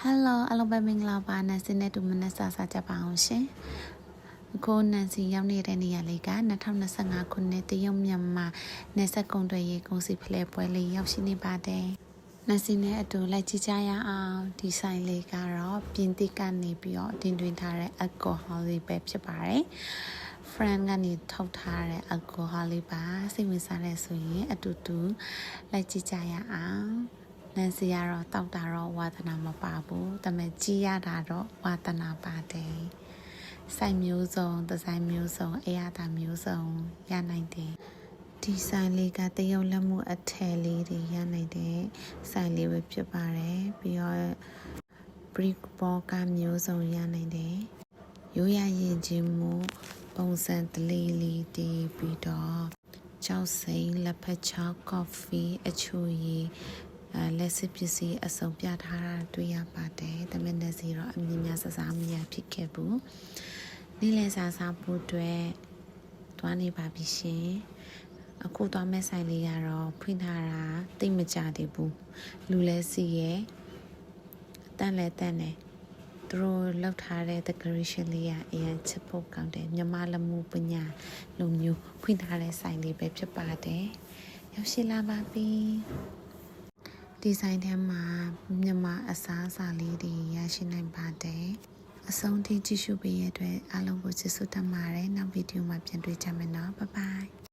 Hello အားလုံးပဲမင်္ဂလာပါနန်စီနဲ့တူမနက်စာကြပါအောင်ရှင်အခုနန်စီရောက်နေတဲ့နေရာလေးက2025ခုနှစ်တရုတ်မြန်မာနယ်စပ်ကုန်သွယ်ရေးကုန်စည်ဖလှယ်ပွဲလေးရောက်ရှိနေပါတယ်နန်စီနဲ့အတူလိုက်ကြည့်ကြရအောင်ဒီဆိုင်လေးကတော့ပြင်သစ်ကနေပြီးတော့တင်သွင်းထားတဲ့ alcohol လေးပဲဖြစ်ပါတယ်friend ကနေထုတ်ထားတဲ့ alcohol လေးပါစိတ်ဝင်စားတဲ့ဆိုရင်အတူတူလိုက်ကြည့်ကြရအောင်နန်စီကတော့တောက်တာတော့ဝါသနာမပါဘူးဒါပေမဲ့ကြီးရတာတော့ဝါသနာပါတယ်ဆိုင်မျိုးစုံဒီဇိုင်းမျိုးစုံအရာတာမျိုးစုံရနိုင်တယ်ဒီဆိုင်လေးကတရုတ်လက်မှုအထည်လေးတွေရနိုင်တဲ့ဆိုင်လေးပဲဖြစ်ပါတယ်ပြီးတော့ brick ball ကမျိုးစုံရနိုင်တယ်ရိုးရရင်ချင်းမှုပုံစံတလေးလေးတည်ပြီးတော့ကြောက်စိမ်းလက်ဖက်ချောက်ကော်ဖီအချိုရည်လက်စစ်ပစ္စည်းအစုံပြထားတာတွေ့ရပါတယ်။တမန်နဲ့စီတော့အမြင်များစစားမရဖြစ်ခဲ့ဘူး။နေ့လည်စာစားဖို့အတွက်သွားနေပါပြီရှင်။အခုသွားမဲ့ဆိုင်လေးကတော့ဖွင့်ထားတာတိတ်မကြသေးဘူး။လူလဲစီရဲ့တန်းလဲတန်းတယ်။သူတို့လောက်ထားတဲ့ decoration လေးကအရင်ချစ်ဖို့ကောင်းတယ်။မြမလက်မှုပညာလိုမျိုးဖွင့်ထားတဲ့ဆိုင်လေးပဲဖြစ်ပါတယ်။ရောက်ရှိလာပါပြီ။ဒီဇိုင်းထဲမှာမြန်မာအစားအစာလေးတွေရရှိနိုင်ပါတယ်အဆုံးထိကြည့်ရှုပေးရတဲ့အတွက်အားလုံးကိုကျေးဇူးတင်ပါတယ်နောက်ဗီဒီယိုမှာပြန်တွေ့ကြမယ်နော်ဘိုင်ဘိုင်